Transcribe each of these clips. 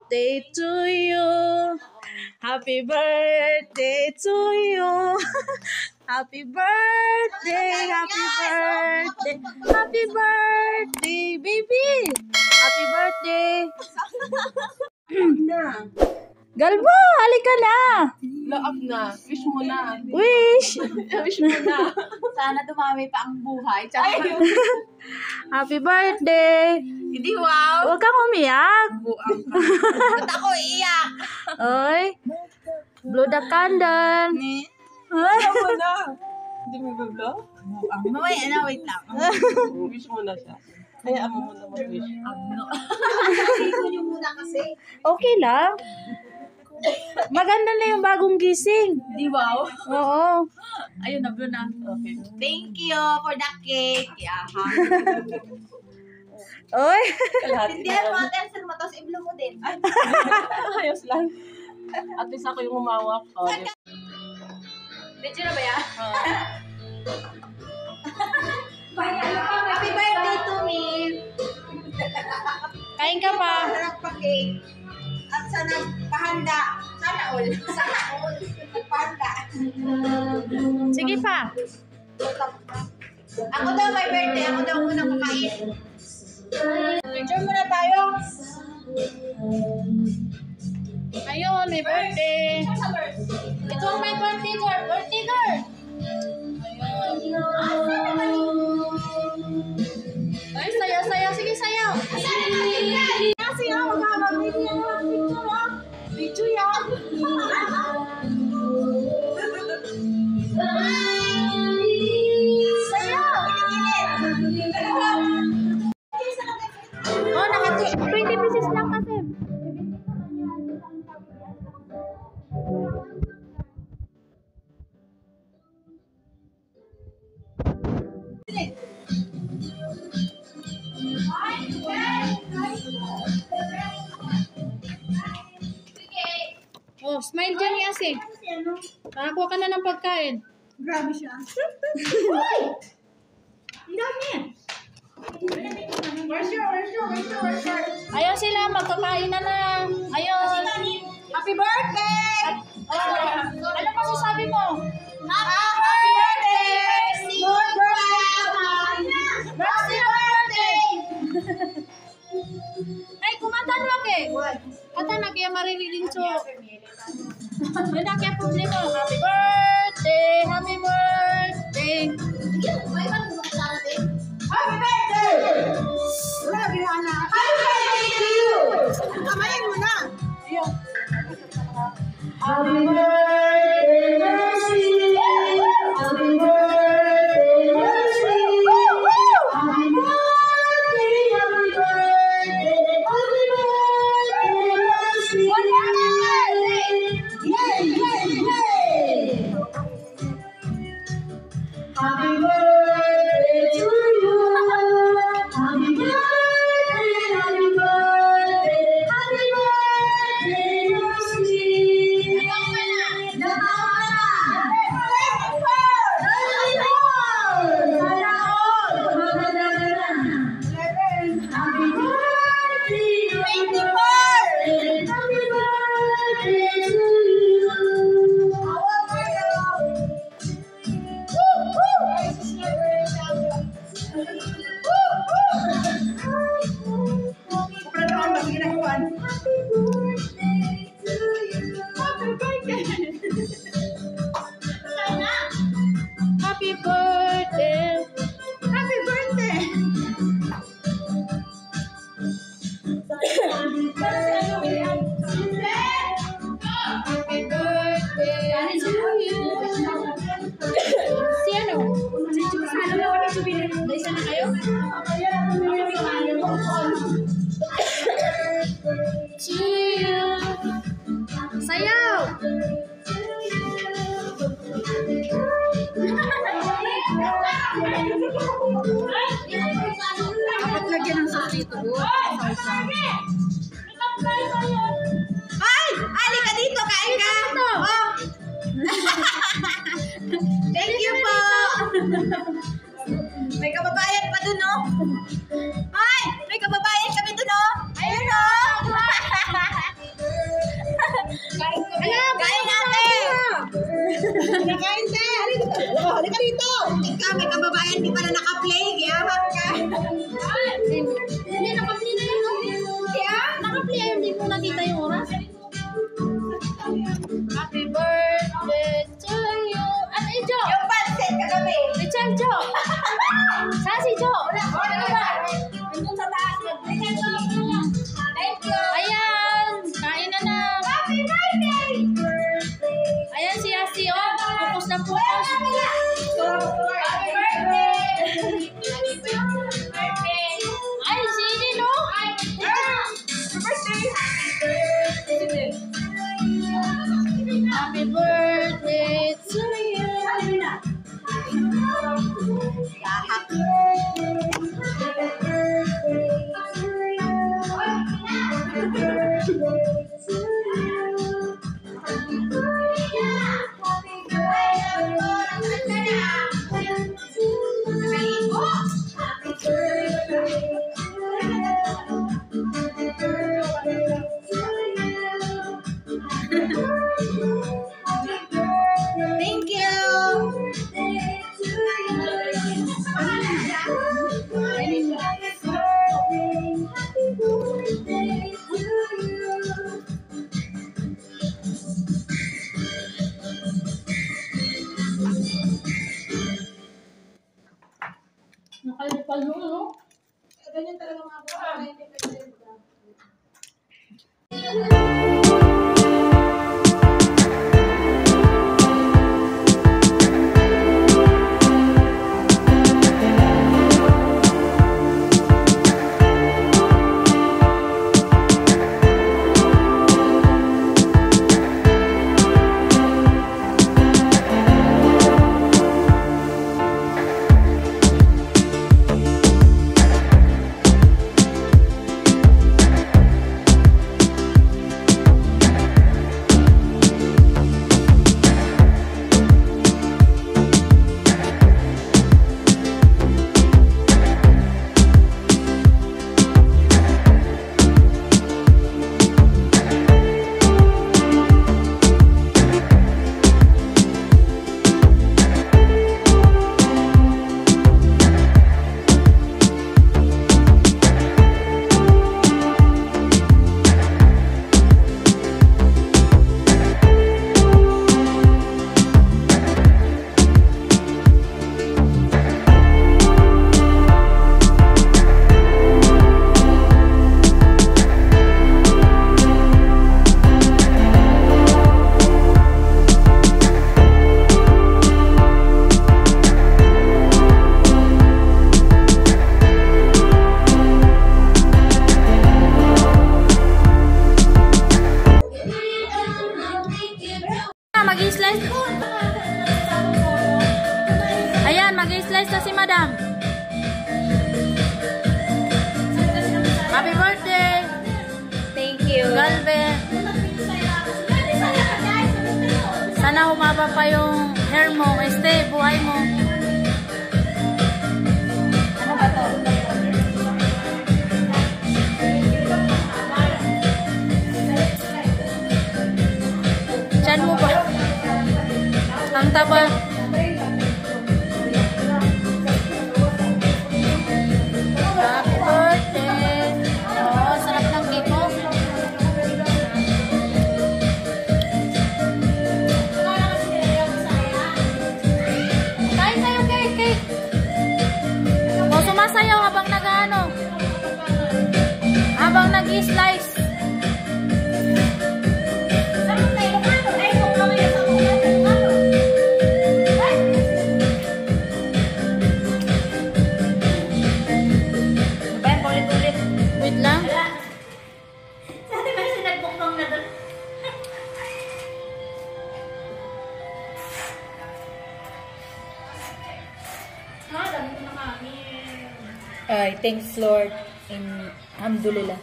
birthday to you. Happy birthday to you. Happy birthday, happy birthday, happy birthday, baby. Happy birthday. Galbo, halika na. Laap na. Wish mo na. Wish. Wish mo na. Sana dumami pa ang buhay. Happy birthday. Hindi, wow. Huwag kang umiyak. Ba't ako iiyak? Oy. Blow the candle. Ayaw mo na. Hindi mo ba-blow? Mamaya na, wait lang. Wish mo na siya. Hayaan mo muna mag-wish. Ikaw niyo muna kasi. Okay lang. Maganda na yung bagong gising. Di wow? Oo. Ayun, nablo na. Okay. Thank you for the cake. Yaha. Oy. Kalahati Hindi mo at answer mo, tapos i-blow mo din. Ayos lang. At least ako yung umawak. Oh, Medyo na ba yan? Happy birthday to me. Kain ka pa. Sa nagpa-cake. At sa nagpahanda. Sana all. Sana all. Nagpahanda. Sige pa. Ako daw may birthday. Ako daw unang kakain. Picture muna tayo. Ayun, may birthday. Ito ang may birthday girl. Birthday girl. Ay, sayaw, sayaw. Sige, sayaw. Kasi ako mag-video yan. Video yan. Sayaw. Oh, naka 20 pieces lang kasi. Oh, smile dyan ni Ase. Nakakuha ka na ng pagkain. Grabe siya. Ang dami. Where's your? Ayaw sila, magkakain na lang. Ayaw. Happy birthday! Ano masasabi mo? Happy birthday! Good birthday! Happy birthday! Ay, kumanta na ke. Kata na kaya maririnig so. May na kaya problema. Happy birthday! Happy birthday! Happy birthday! Love you, Ana. Happy birthday to you! Kamayin mo na. Happy birthday, Mercy! Happy birthday, Mercy! Happy birthday, happy birthday, happy birthday, Mercy! Yay, yay, yay! Happy birthday to you! Happy birthday, happy birthday, happy birthday, Mercy! Happy birthday! Happy birthday! Happy birthday to you! Si ano? Si Chusano na wala subili. Isa na kayo? To you! Sayaw! Dapat lagyan ng sauce dito. Ay! Ali ka dito! Kain ka! Oh. Thank you po! May kababayan pa dun, no? Ay! May kababayan kami dun, no? Ayun, no? ngayon, hindi mo nakita yung oras? Happy birthday to you. Ano yung Jo? Yung pansit kagabi. Richard Jo. Saan si Jo? Ano ba? Nandun sa taas. Thank you. Ayan, kain na na. Happy birthday! Ayan si Asi, oh. Pupos na pupos. Happy birthday! Happy birthday! Ay, sini, no? Happy birthday to you. Thank you. Nakalipal mo, no? Ganyan talaga mga bata. Mag-i-slice. Ayan, mag-i-slice na si Madam. Happy birthday. Thank you. Galve. Sana humaba pa yung hair mo. Este, buhay mo. Ano ba to? Diyan mo ba? Ang taba. Happy birthday. Oh, sarap ng cake mo. Kain tayo cake. O, sumasayaw habang nag-ano. Habang nag-i-slice. Wait lang. Sabi ba sinagbukbang na doon? Ay, thanks Lord. In Alhamdulillah.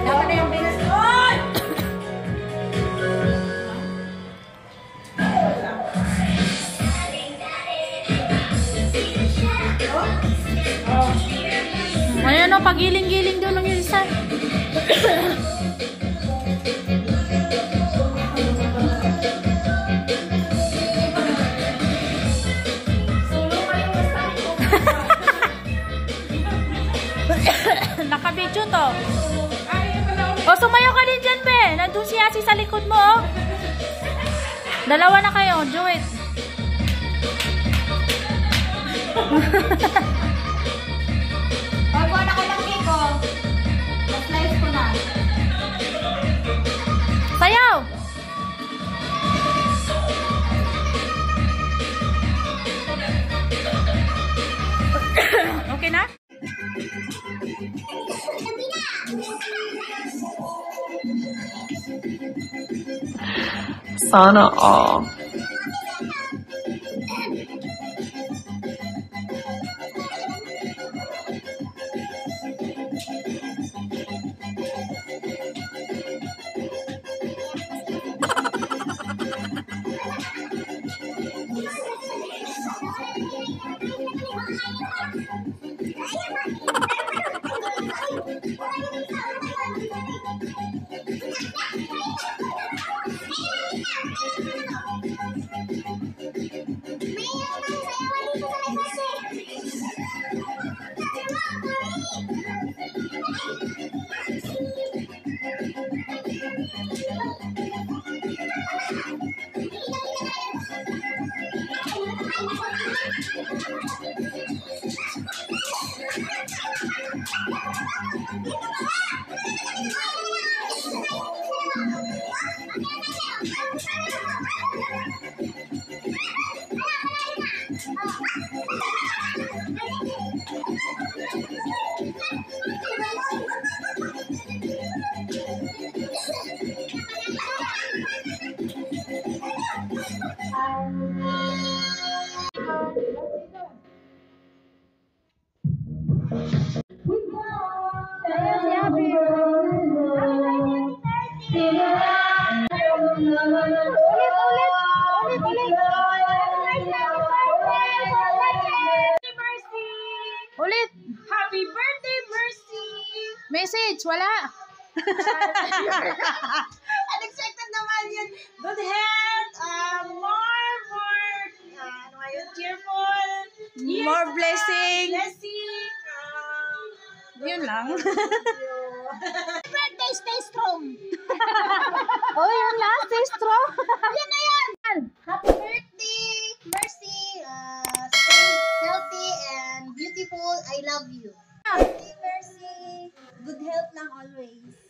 Dapat na yung bigas. Oy! Ayan o, pagiling-giling doon ng isa. video to. O, sumayo ka din dyan, be. Nandun si Asi sa likod mo, oh. Dalawa na kayo. Do it. Pagkuhan ako ng cake ko. Na-slice ko na. Sayaw! Okay na? Sana all. Ulit. Happy birthday, Mercy! Message, wala. Unexpected naman yun. Good health, more, ano nga yun, cheerful. Years More to come, blessing. Blessing. Yun lang. Birthday, stay strong. Oh, yun lang. Stay strong. Yan na yan. Happy birthday, Mercy. Stay healthy and beautiful. I love you. Happy Mercy. Good health lang always.